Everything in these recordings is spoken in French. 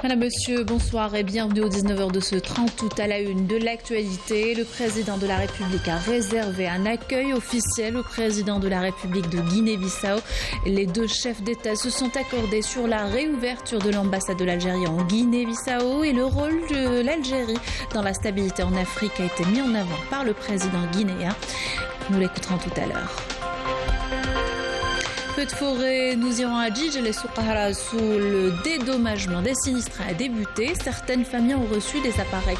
Madame, Monsieur, bonsoir et bienvenue au 19h de ce 30 août à la une de l'actualité. Le président de la République a réservé un accueil officiel au président de la République de Guinée-Bissau. Les deux chefs d'État se sont accordés sur la réouverture de l'ambassade de l'Algérie en Guinée-Bissau et le rôle de l'Algérie dans la stabilité en Afrique a été mis en avant par le président guinéen. Nous l'écouterons tout à l'heure. Peu de forêt, nous irons à Djidjel et Soukahra sous le dédommagement des sinistrés a débuté. Certaines familles ont reçu des appareils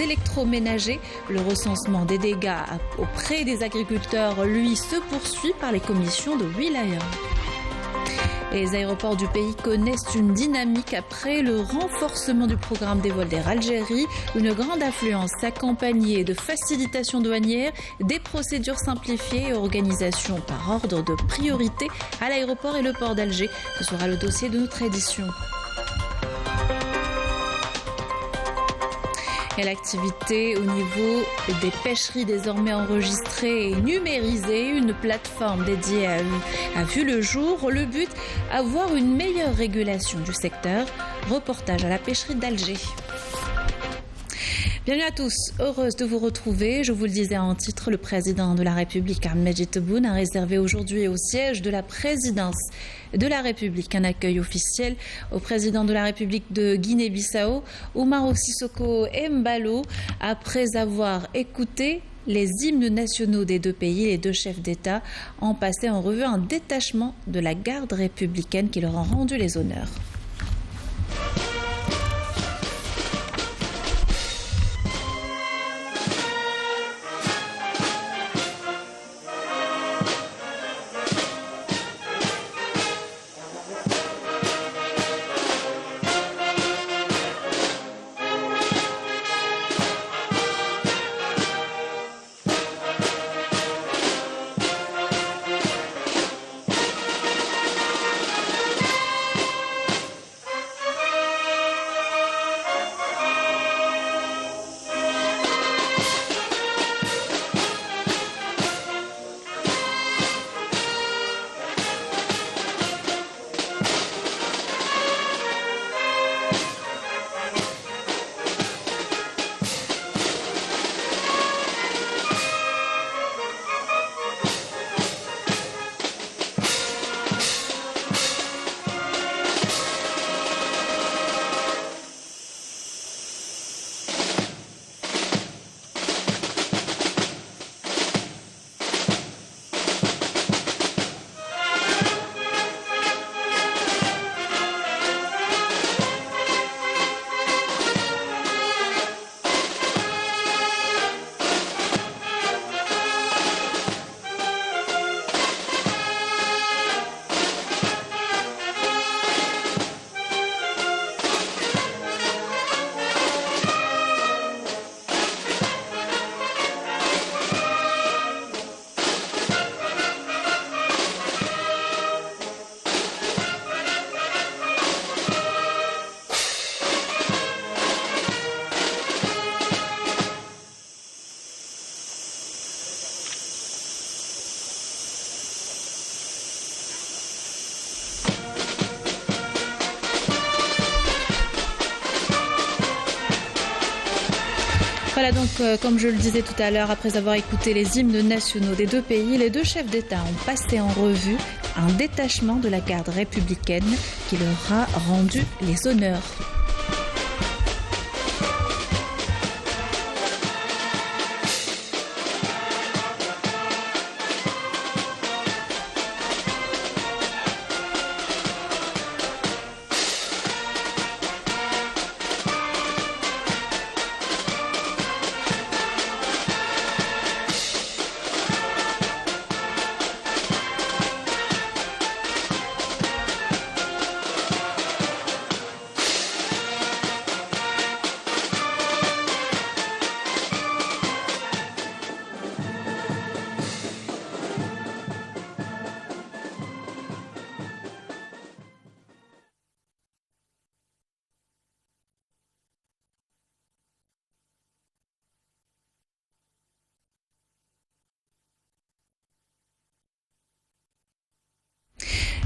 électroménagers. Le recensement des dégâts auprès des agriculteurs, lui, se poursuit par les commissions de wilaya. Les aéroports du pays connaissent une dynamique après le renforcement du programme des vols d'Air Algérie, une grande affluence accompagnée de facilitations douanières, des procédures simplifiées et organisation par ordre de priorité à l'aéroport et le port d'Alger. Ce sera le dossier de notre édition. Et l'activité au niveau des pêcheries désormais enregistrées et numérisée, une plateforme dédiée a vu le jour. Le but, avoir une meilleure régulation du secteur. Reportage à la pêcherie d'Alger. Bienvenue à tous, heureuse de vous retrouver. Je vous le disais en titre, le président de la République, Ahmed Tebboune, a réservé aujourd'hui au siège de la présidence de la République un accueil officiel au président de la République de Guinée-Bissau, Umaro Sissoko Embalo, après avoir écouté les hymnes nationaux des deux pays. Les deux chefs d'État ont passé en revue un détachement de la garde républicaine qui leur a rendu les honneurs. Voilà donc, comme je le disais tout à l'heure, après avoir écouté les hymnes nationaux des deux pays, les deux chefs d'État ont passé en revue un détachement de la garde républicaine qui leur a rendu les honneurs.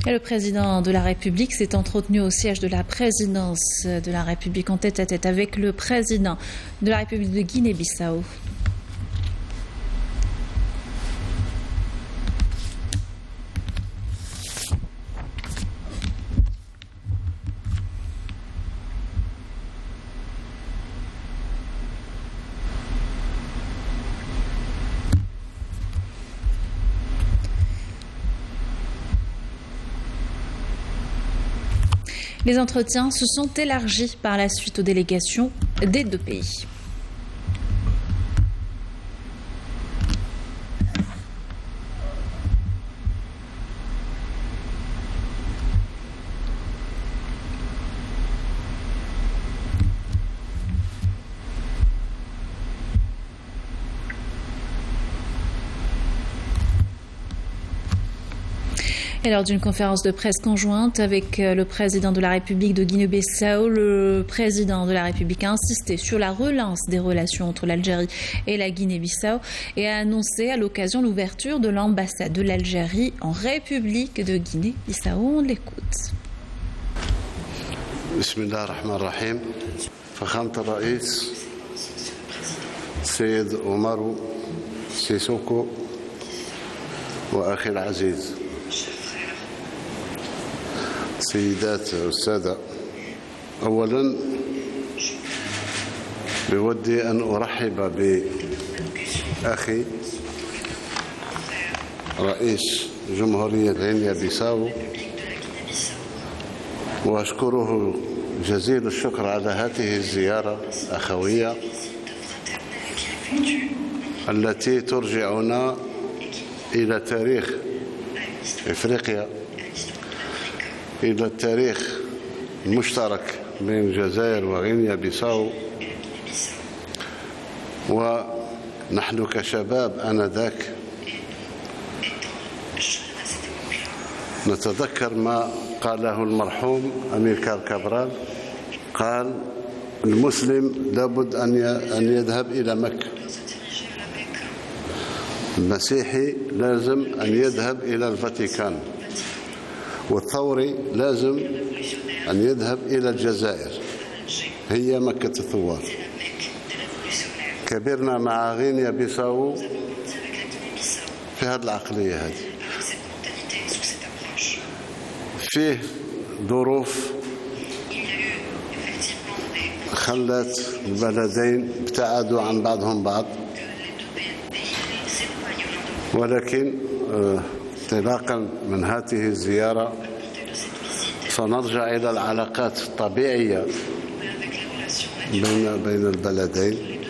Et le président de la République s'est entretenu au siège de la présidence de la République en tête-à-tête avec le président de la République de Guinée-Bissau. Les entretiens se sont élargis par la suite aux délégations des deux pays. Et lors d'une conférence de presse conjointe avec le président de la République de Guinée-Bissau, le président de la République a insisté sur la relance des relations entre l'Algérie et la Guinée-Bissau et a annoncé à l'occasion l'ouverture de l'ambassade de l'Algérie en République de Guinée-Bissau. On l'écoute. Bismillahirrahmanirrahim. فخامة الرئيس سيد عمر سيسوكو وأخي العزيز سيدات والسادة، أولا بودي أن أرحب بأخي رئيس جمهورية غينيا بيساو وأشكره جزيل الشكر على هذه الزيارة الأخوية التي ترجعنا إلى تاريخ إفريقيا، إلى التاريخ المشترك بين الجزائر وغينيا بيساو. ونحن كشباب آنذاك نتذكر ما قاله المرحوم أميلكار كابرال، قال المسلم لابد أن يذهب إلى مكة، المسيحي لازم أن يذهب إلى الفاتيكان، والثوري لازم أن يذهب إلى الجزائر، هي مكة الثوار. كبرنا مع غينيا بيساو في هذه العقلية هذه. فيه ظروف خلت البلدين ابتعدوا عن بعضهم بعض، ولكن انطلاقا من هذه الزيارة سنرجع إلى العلاقات الطبيعية بين البلدين.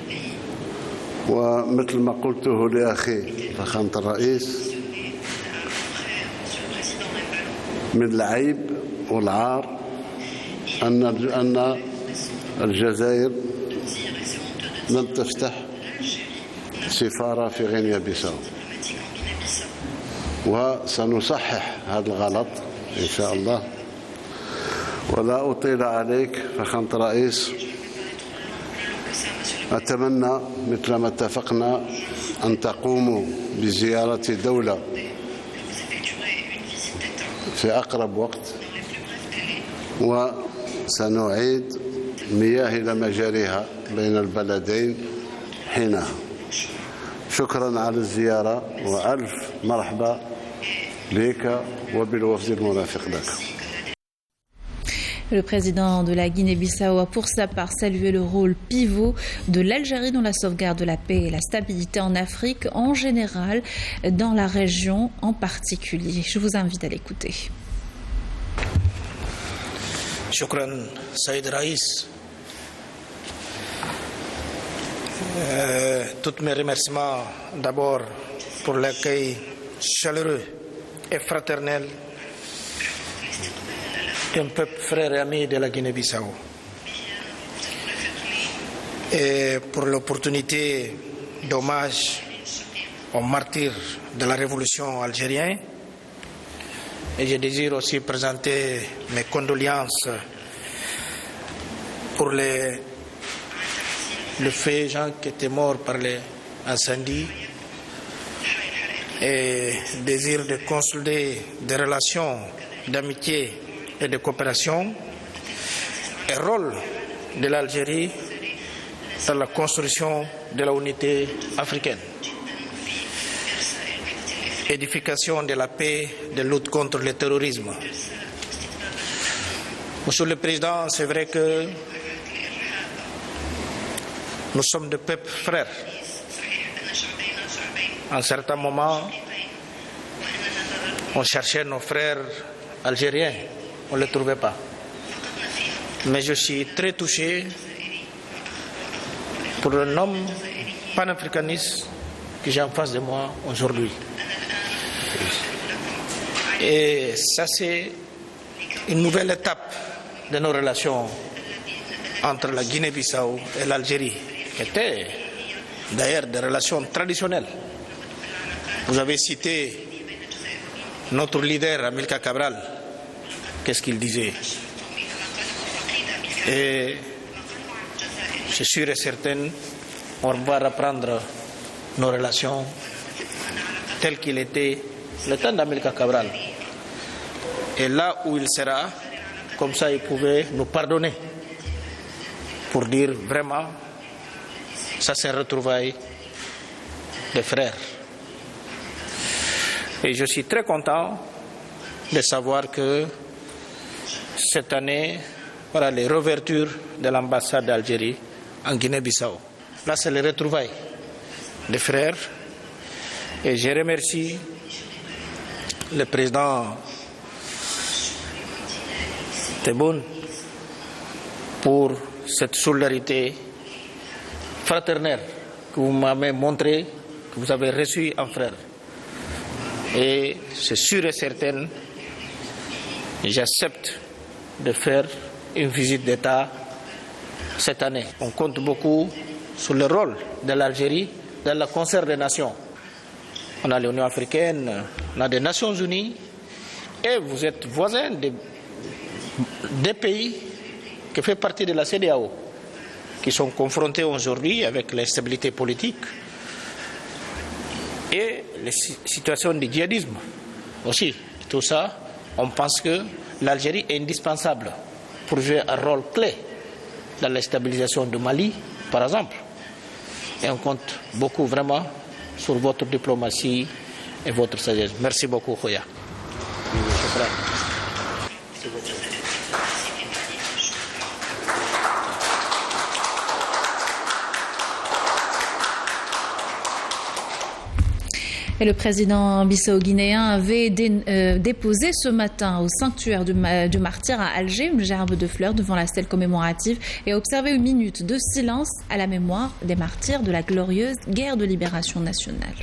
ومثل ما قلته لأخي فخامة الرئيس، من العيب والعار أن الجزائر لم تفتح سفارة في غينيا بيساو، وسنصحح هذا الغلط إن شاء الله. ولا أطيل عليك فخامة الرئيس، أتمنى مثل ما اتفقنا أن تقوموا بزيارة دولة في أقرب وقت، وسنعيد مياه إلى مجاريها بين البلدين حينها. شكرا على الزيارة وألف مرحبا لك وبالوفد المرافق لك. Le président de la Guinée-Bissau a pour sa part salué le rôle pivot de l'Algérie dans la sauvegarde de la paix et la stabilité en Afrique en général, dans la région en particulier. Je vous invite à l'écouter. Shukran, Saïd Raïs. Tous mes remerciements d'abord pour l'accueil chaleureux et fraternel d'un peuple frère et ami de la Guinée-Bissau, et pour l'opportunité d'hommage aux martyrs de la révolution algérienne. Et je désire aussi présenter mes condoléances pour le fait gens qui étaient morts par l'incendie, et désire de consolider des relations d'amitié et de coopération et rôle de l'Algérie dans la construction de la unité africaine. Édification de la paix, de lutte contre le terrorisme. Monsieur le Président, c'est vrai que nous sommes des peuples frères. À un certain moment, on cherchait nos frères algériens, on ne les trouvait pas. Mais je suis très touché pour un homme panafricaniste que j'ai en face de moi aujourd'hui. Et ça, c'est une nouvelle étape de nos relations entre la Guinée-Bissau et l'Algérie, qui étaient d'ailleurs des relations traditionnelles. Vous avez cité notre leader, Amilcar Cabral. Qu'est-ce qu'il disait? Et je suis sûr et certain, on va reprendre nos relations telles qu'il était le temps d'Amilcar Cabral. Et là où il sera, comme ça il pouvait nous pardonner pour dire vraiment, ça c'est un retrouvaille des frères. Et je suis très content de savoir que cette année, voilà les réouvertures de l'ambassade d'Algérie en Guinée-Bissau. Là, c'est les retrouvailles des frères. Et je remercie le président Tebboune pour cette solidarité fraternelle que vous m'avez montré, que vous avez reçue en frère. Et c'est sûr et certain, j'accepte de faire une visite d'État cette année. On compte beaucoup sur le rôle de l'Algérie dans le concert des nations. On a l'Union africaine, on a des Nations unies, et vous êtes voisins des pays qui font partie de la CEDEAO, qui sont confrontés aujourd'hui avec l'instabilité politique et les situations de djihadisme aussi. Tout ça, on pense que l'Algérie est indispensable pour jouer un rôle clé dans la stabilisation du Mali, par exemple. Et on compte beaucoup vraiment sur votre diplomatie et votre sagesse. Merci beaucoup, Khoya. Et le président bissau-guinéen avait déposé ce matin au sanctuaire du martyr à Alger une gerbe de fleurs devant la stèle commémorative et observé une minute de silence à la mémoire des martyrs de la glorieuse guerre de libération nationale.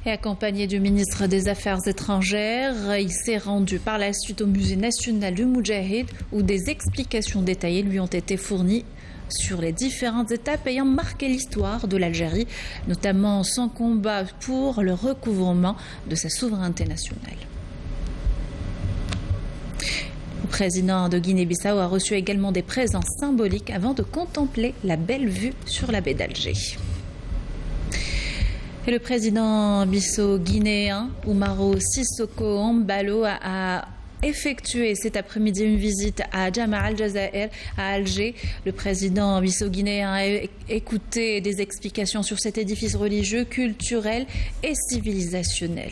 Et accompagné du ministre des Affaires étrangères, il s'est rendu par la suite au musée national du Moudjahid où des explications détaillées lui ont été fournies sur les différentes étapes ayant marqué l'histoire de l'Algérie, notamment son combat pour le recouvrement de sa souveraineté nationale. Le président de Guinée-Bissau a reçu également des présents symboliques avant de contempler la belle vue sur la baie d'Alger. Et le président bissau-guinéen Umaro Sissoko Embalo a effectué cet après-midi une visite à Jama al-Jazair à Alger. Le président bissau-guinéen a écouté des explications sur cet édifice religieux, culturel et civilisationnel.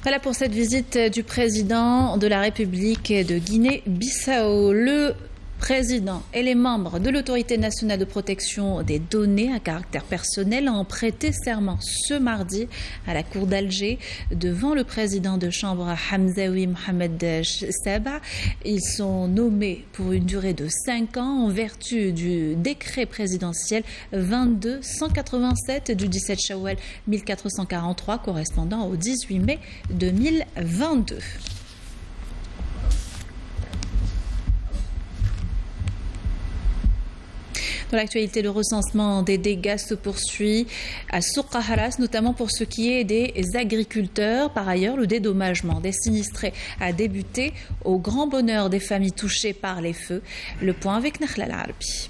Voilà pour cette visite du président de la République de Guinée-Bissau. Le président et les membres de l'Autorité nationale de protection des données à caractère personnel ont prêté serment ce mardi à la Cour d'Alger devant le président de chambre Hamzaoui Mohamed Saba. Ils sont nommés pour une durée de 5 ans en vertu du décret présidentiel 22-187 du 17 Shawwal 1443 correspondant au 18 mai 2022. Dans l'actualité, le recensement des dégâts se poursuit à Souqa Haras, notamment pour ce qui est des agriculteurs. Par ailleurs, le dédommagement des sinistrés a débuté au grand bonheur des familles touchées par les feux. Le point avec Nakhla Al-Arabi.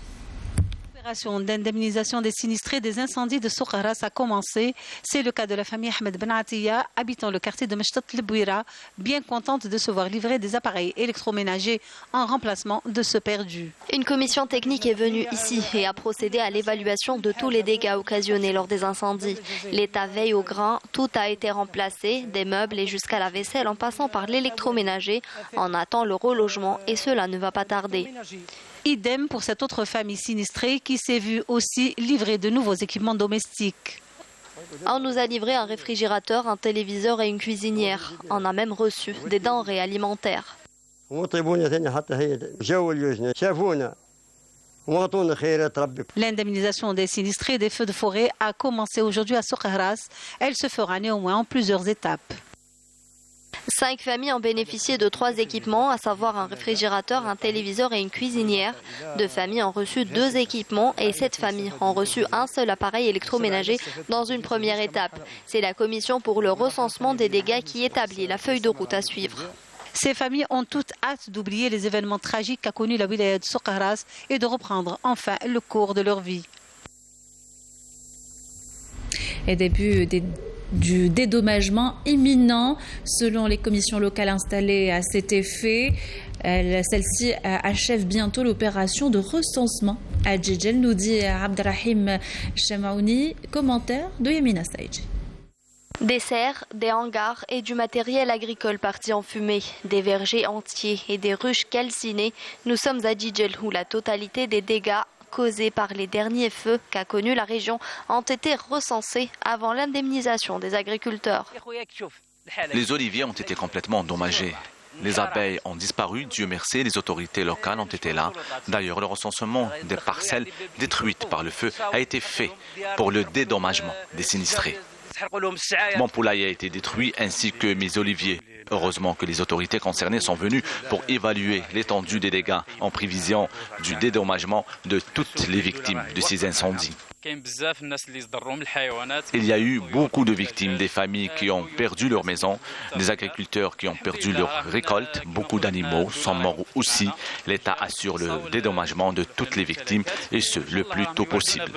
L'opération d'indemnisation des sinistrés des incendies de Souqa Haras a commencé. C'est le cas de la famille Ahmed Ben Atiya, habitant le quartier de Mechtat Lebouira, bien contente de se voir livrer des appareils électroménagers en remplacement de ceux perdus. Une commission technique est venue ici et a procédé à l'évaluation de tous les dégâts occasionnés lors des incendies. L'État veille au grain, tout a été remplacé, des meubles et jusqu'à la vaisselle en passant par l'électroménager. On attend le relogement et cela ne va pas tarder. Idem pour cette autre famille sinistrée qui s'est vue aussi livrer de nouveaux équipements domestiques. On nous a livré un réfrigérateur, un téléviseur et une cuisinière. On a même reçu des denrées alimentaires. L'indemnisation des sinistrés des feux de forêt a commencé aujourd'hui à Souqa Haras. Elle se fera néanmoins en plusieurs étapes. 5 familles ont bénéficié de 3 équipements, à savoir un réfrigérateur, un téléviseur et une cuisinière. 2 familles ont reçu 2 équipements et 7 familles ont reçu un seul appareil électroménager dans une première étape. C'est la commission pour le recensement des dégâts qui établit la feuille de route à suivre. Ces familles ont toutes hâte d'oublier les événements tragiques qu'a connus la wilaya de Souqa Haras et de reprendre enfin le cours de leur vie. Et début du dédommagement imminent selon les commissions locales installées à cet effet. Celle-ci achève bientôt l'opération de recensement à Djedjel, nous dit Abdrahim Chamaouni. Commentaire de Yamina Saïdji. Des serres, des hangars et du matériel agricole parti en fumée, des vergers entiers et des ruches calcinées. Nous sommes à Djedjel où la totalité des dégâts causés par les derniers feux qu'a connu la région ont été recensés avant l'indemnisation des agriculteurs. Les oliviers ont été complètement endommagés. Les abeilles ont disparu, Dieu merci, les autorités locales ont été là. D'ailleurs, le recensement des parcelles détruites par le feu a été fait pour le dédommagement des sinistrés. Mon poulailler a été détruit ainsi que mes oliviers. Heureusement que les autorités concernées sont venues pour évaluer l'étendue des dégâts en prévision du dédommagement de toutes les victimes de ces incendies. Il y a eu beaucoup de victimes, des familles qui ont perdu leur maison, des agriculteurs qui ont perdu leur récolte, beaucoup d'animaux sont morts aussi. L'État assure le dédommagement de toutes les victimes et ce, le plus tôt possible.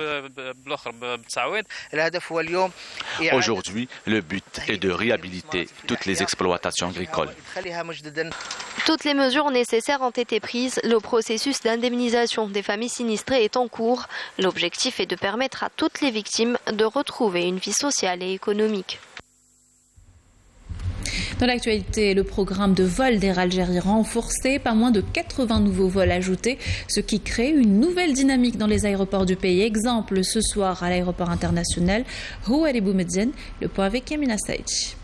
Aujourd'hui, le but est de réhabiliter toutes les exploitations agricoles. Toutes les mesures nécessaires ont été prises. Le processus d'indemnisation des familles sinistrées est en cours. L'objectif est de permettre à toutes les victimes de retrouver une vie sociale et économique. Dans l'actualité, le programme de vol d'Air Algérie renforcé, pas moins de 80 nouveaux vols ajoutés, ce qui crée une nouvelle dynamique dans les aéroports du pays. Exemple ce soir à l'aéroport international Houari Boumediene, le point avec Yamina Saïdji.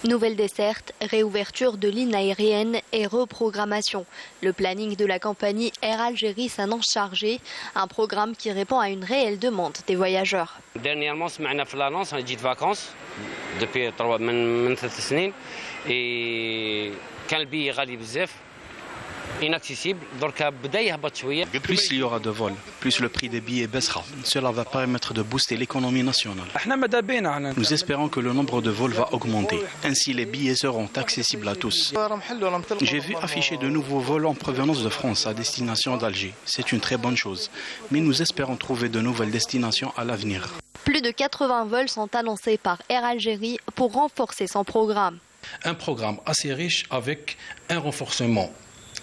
Nouvelle desserte, réouverture de lignes aériennes et reprogrammation. Le planning de la compagnie Air Algérie s'annonce chargé, un programme qui répond à une réelle demande des voyageurs. Dernièrement, سمعنا في l'annonce, on dit de vacances depuis 3 سنين et كان البي غالي بزاف inaccessible. Plus il y aura de vols, plus le prix des billets baissera. Cela va permettre de booster l'économie nationale. Nous espérons que le nombre de vols va augmenter. Ainsi, les billets seront accessibles à tous. J'ai vu afficher de nouveaux vols en provenance de France à destination d'Alger. C'est une très bonne chose. Mais nous espérons trouver de nouvelles destinations à l'avenir. Plus de 80 vols sont annoncés par Air Algérie pour renforcer son programme. Un programme assez riche avec un renforcement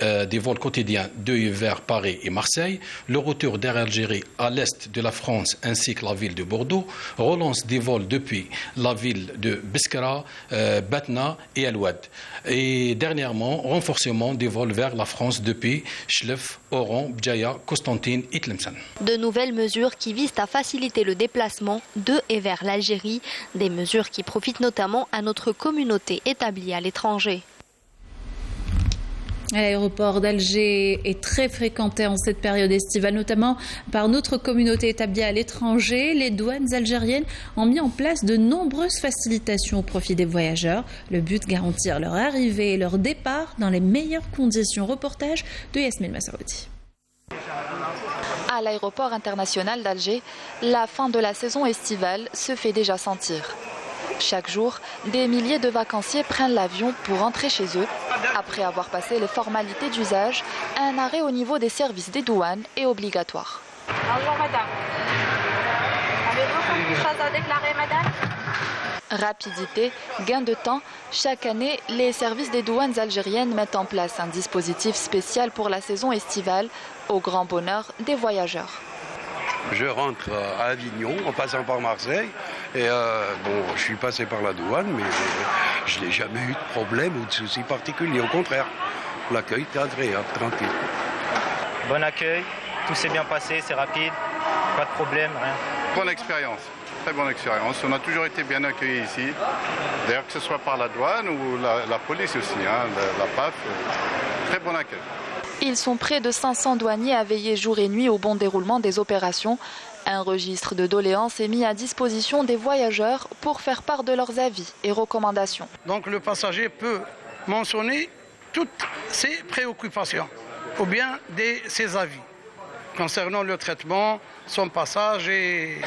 des vols quotidiens vers Paris et Marseille, le retour d'Air Algérie à l'est de la France ainsi que la ville de Bordeaux, relance des vols depuis la ville de Biskra, Batna et El Oued. Et dernièrement, renforcement des vols vers la France depuis Chlef, Oran, Bjaya, Constantine et Tlemcen. De nouvelles mesures qui visent à faciliter le déplacement de et vers l'Algérie, des mesures qui profitent notamment à notre communauté établie à l'étranger. L'aéroport d'Alger est très fréquenté en cette période estivale, notamment par notre communauté établie à l'étranger. Les douanes algériennes ont mis en place de nombreuses facilitations au profit des voyageurs. Le but, garantir leur arrivée et leur départ dans les meilleures conditions. Reportage de Yasmine Massaoudi. À l'aéroport international d'Alger, la fin de la saison estivale se fait déjà sentir. Chaque jour, des milliers de vacanciers prennent l'avion pour rentrer chez eux. Après avoir passé les formalités d'usage, un arrêt au niveau des services des douanes est obligatoire. Bonjour madame. Avez-vous quelque chose à déclarer madame? Rapidité, gain de temps. Chaque année, les services des douanes algériennes mettent en place un dispositif spécial pour la saison estivale, au grand bonheur des voyageurs. Je rentre à Avignon en passant par Marseille et je suis passé par la douane mais je n'ai jamais eu de problème ou de soucis particuliers. Au contraire, l'accueil était agréable, tranquille. Bon accueil, tout s'est bien passé, c'est rapide, pas de problème, rien. Bonne expérience, très bonne expérience. On a toujours été bien accueillis ici, d'ailleurs que ce soit par la douane ou la police aussi, la PAF, très bon accueil. Ils sont près de 500 douaniers à veiller jour et nuit au bon déroulement des opérations. Un registre de doléances est mis à disposition des voyageurs pour faire part de leurs avis et recommandations. Donc le passager peut mentionner toutes ses préoccupations ou bien ses avis concernant le traitement, son passage et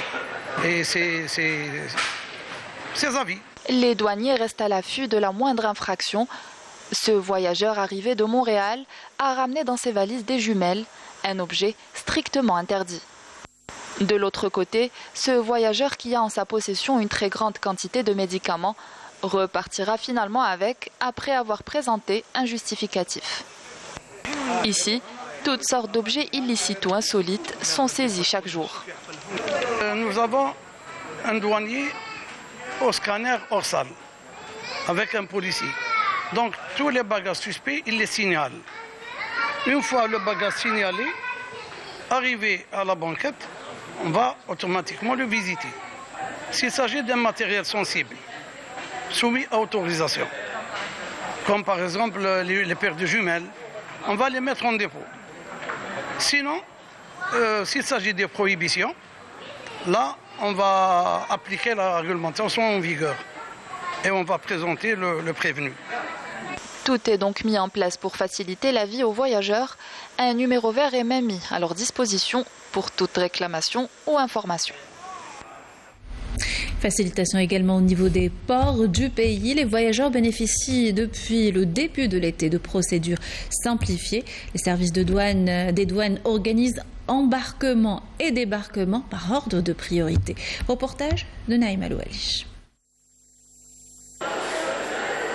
ses avis. Les douaniers restent à l'affût de la moindre infraction. Ce voyageur arrivé de Montréal a ramené dans ses valises des jumelles, un objet strictement interdit. De l'autre côté, ce voyageur qui a en sa possession une très grande quantité de médicaments repartira finalement avec après avoir présenté un justificatif. Ici, toutes sortes d'objets illicites ou insolites sont saisis chaque jour. Nous avons un douanier au scanner hors salle avec un policier. Donc tous les bagages suspects, il les signale. Une fois le bagage signalé, arrivé à la banquette, on va automatiquement le visiter. S'il s'agit d'un matériel sensible, soumis à autorisation, comme par exemple les paires de jumelles, on va les mettre en dépôt. Sinon, s'il s'agit de prohibitions, là, on va appliquer la réglementation en vigueur et on va présenter le prévenu. Tout est donc mis en place pour faciliter la vie aux voyageurs. Un numéro vert est même mis à leur disposition pour toute réclamation ou information. Facilitation également au niveau des ports du pays. Les voyageurs bénéficient depuis le début de l'été de procédures simplifiées. Les services des douanes organisent embarquement et débarquement par ordre de priorité. Reportage de Naïm Aloualish.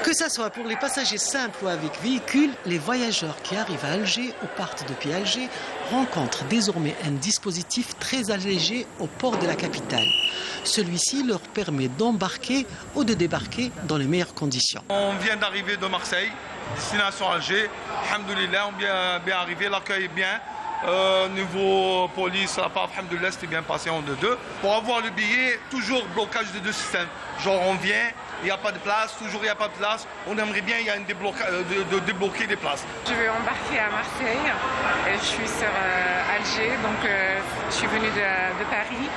Que ce soit pour les passagers simples ou avec véhicule, les voyageurs qui arrivent à Alger ou partent depuis Alger rencontrent désormais un dispositif très allégé au port de la capitale. Celui-ci leur permet d'embarquer ou de débarquer dans les meilleures conditions. On vient d'arriver de Marseille, destination Alger. Alhamdoulilah, on est bien arrivé, l'accueil est bien. Niveau police, la part, alhamdoulilah, c'était bien passé en 2-2. Pour avoir le billet, toujours blocage de deux systèmes. Genre on vient, il n'y a pas de place, toujours il n'y a pas de place. On aimerait bien de débloquer des places. Je vais embarquer à Marseille. Je suis sur Alger, donc je suis venue de Paris.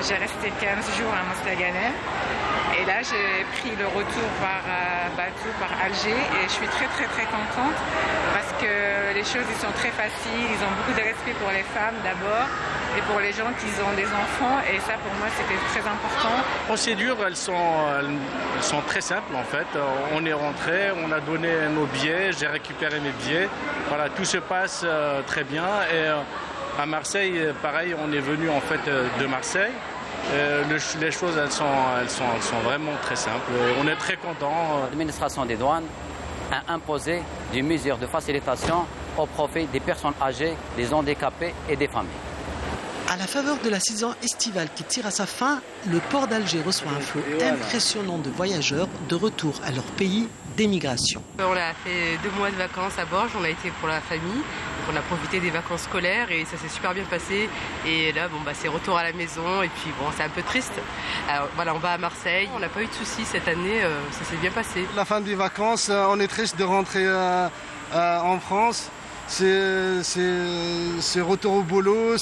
J'ai resté 15 jours à Mostaganem. Et là, j'ai pris le retour par bateau, par Alger. Et je suis très contente parce que les choses ils sont très faciles. Ils ont beaucoup de respect pour les femmes d'abord et pour les gens qui ont des enfants. Et ça, pour moi, c'était très important. Les procédures, elles sont très simples en fait. On est rentré, on a donné nos billets, j'ai récupéré mes billets. Voilà, tout se passe très bien. Et à Marseille, pareil, on est venu en fait de Marseille. Les choses, elles sont vraiment très simples. On est très contents. L'administration des douanes a imposé des mesures de facilitation au profit des personnes âgées, des handicapés et des familles. À la faveur de la saison estivale qui tire à sa fin, le port d'Alger reçoit un flot impressionnant de voyageurs de retour à leur pays d'émigration. On a fait 2 mois de vacances à Borges, on a été pour la famille, donc on a profité des vacances scolaires et ça s'est super bien passé. Et là, c'est retour à la maison et puis c'est un peu triste. Alors voilà, on va à Marseille, on n'a pas eu de soucis cette année, ça s'est bien passé. La fin des vacances, on est triste de rentrer en France. C'est retour au boulot,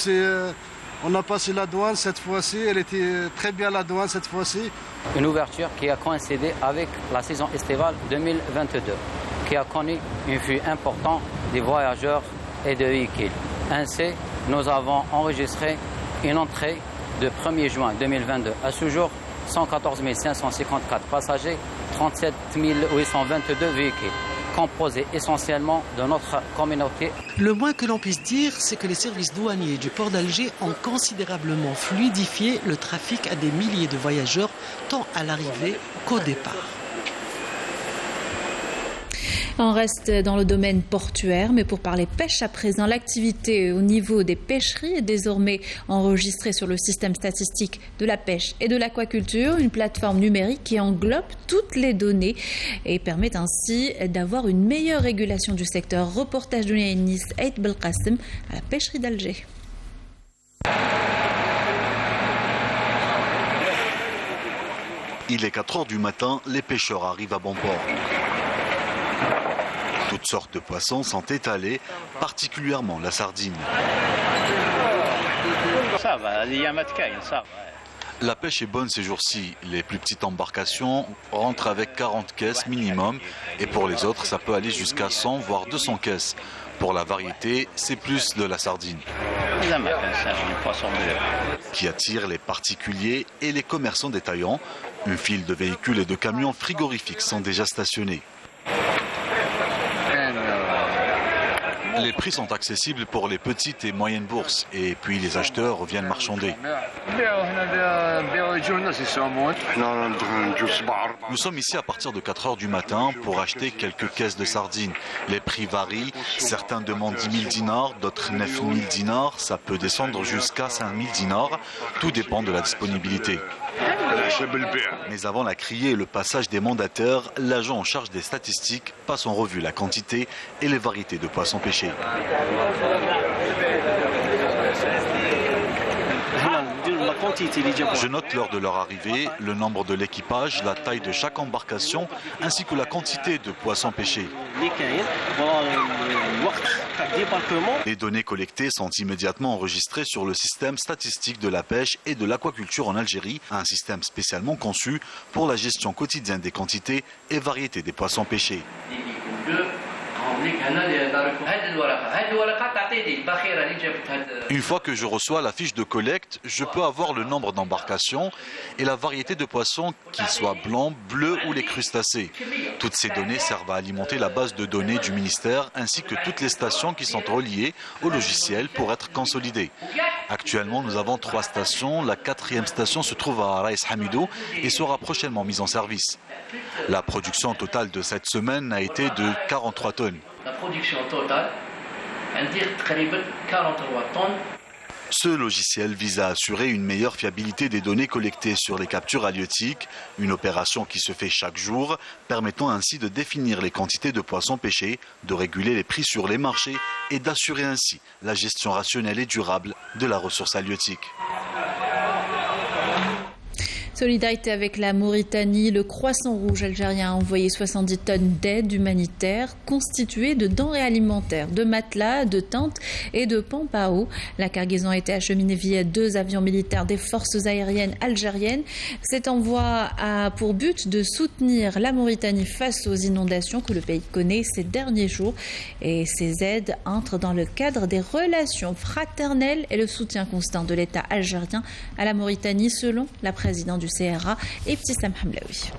on a passé la douane cette fois-ci, elle était très bien la douane cette fois-ci. Une ouverture qui a coïncidé avec la saison estivale 2022, qui a connu un flux important des voyageurs et de véhicules. Ainsi, nous avons enregistré une entrée de 1er juin 2022 à ce jour, 114 554 passagers, 37 822 véhicules, composés essentiellement de notre communauté. Le moins que l'on puisse dire, c'est que les services douaniers du port d'Alger ont considérablement fluidifié le trafic à des milliers de voyageurs, tant à l'arrivée qu'au départ. On reste dans le domaine portuaire, mais pour parler pêche à présent, l'activité au niveau des pêcheries est désormais enregistrée sur le système statistique de la pêche et de l'aquaculture, une plateforme numérique qui englobe toutes les données et permet ainsi d'avoir une meilleure régulation du secteur. Reportage de Nice Aït Belkacem à la pêcherie d'Alger. Il est 4 heures du matin, les pêcheurs arrivent à bon port. Toutes sortes de poissons sont étalés, particulièrement la sardine. Ça va, il y a ça. La pêche est bonne ces jours-ci. Les plus petites embarcations rentrent avec 40 caisses minimum et pour les autres, ça peut aller jusqu'à 100 voire 200 caisses. Pour la variété, c'est plus de la sardine. Qui attire les particuliers et les commerçants détaillants. Une file de véhicules et de camions frigorifiques sont déjà stationnés. Les prix sont accessibles pour les petites et moyennes bourses et puis les acheteurs viennent marchander. Nous sommes ici à partir de 4 heures du matin pour acheter quelques caisses de sardines. Les prix varient, certains demandent 10 000 dinars, d'autres 9 000 dinars, ça peut descendre jusqu'à 5 000 dinars, tout dépend de la disponibilité. Mais avant la criée et le passage des mandataires, l'agent en charge des statistiques passe en revue la quantité et les variétés de poissons pêchés. Je note l'heure de leur arrivée, le nombre de l'équipage, la taille de chaque embarcation, ainsi que la quantité de poissons pêchés. Les données collectées sont immédiatement enregistrées sur le système statistique de la pêche et de l'aquaculture en Algérie, un système spécialement conçu pour la gestion quotidienne des quantités et variétés des poissons pêchés. Une fois que je reçois la fiche de collecte, je peux avoir le nombre d'embarcations et la variété de poissons, qu'ils soient blancs, bleus ou les crustacés. Toutes ces données servent à alimenter la base de données du ministère ainsi que toutes les stations qui sont reliées au logiciel pour être consolidées. Actuellement, nous avons 3 stations. La 4e station se trouve à Raïs Hamidou et sera prochainement mise en service. La production totale de cette semaine a été de 43 tonnes. La production totale, elle dit 43 tonnes. Ce logiciel vise à assurer une meilleure fiabilité des données collectées sur les captures halieutiques, une opération qui se fait chaque jour, permettant ainsi de définir les quantités de poissons pêchés, de réguler les prix sur les marchés et d'assurer ainsi la gestion rationnelle et durable de la ressource halieutique. Solidarité avec la Mauritanie, le Croissant Rouge algérien a envoyé 70 tonnes d'aide humanitaire constituées de denrées alimentaires, de matelas, de tentes et de pompes à eau. La cargaison a été acheminée via 2 avions militaires des forces aériennes algériennes. Cet envoi a pour but de soutenir la Mauritanie face aux inondations que le pays connaît ces derniers jours. Et ces aides entrent dans le cadre des relations fraternelles et le soutien constant de l'État algérien à la Mauritanie, selon la présidente du CRA, Ibtissam Hamlaoui.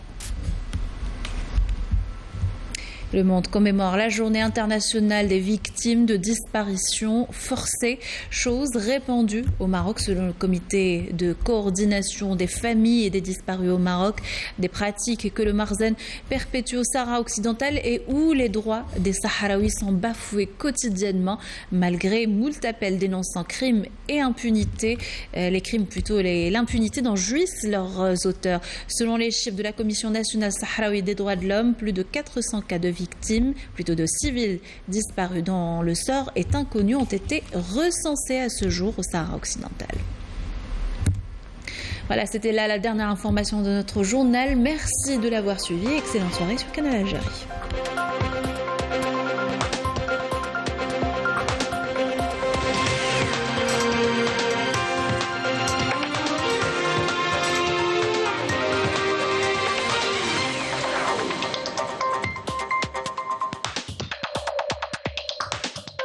Le monde commémore la journée internationale des victimes de disparitions forcées, chose répandue au Maroc selon le comité de coordination des familles et des disparus au Maroc. Des pratiques que le Marzen perpétue au Sahara occidental et où les droits des Sahraouis sont bafoués quotidiennement malgré moult appels dénonçant crimes et impunité. L'impunité dont jouissent leurs auteurs. Selon les chiffres de la Commission nationale sahraoui des droits de l'homme, plus de 400 cas de victimes, plutôt de civils disparus dont le sort est inconnu, ont été recensés à ce jour au Sahara occidental. Voilà, c'était là la dernière information de notre journal. Merci de l'avoir suivi. Excellente soirée sur Canal Algérie.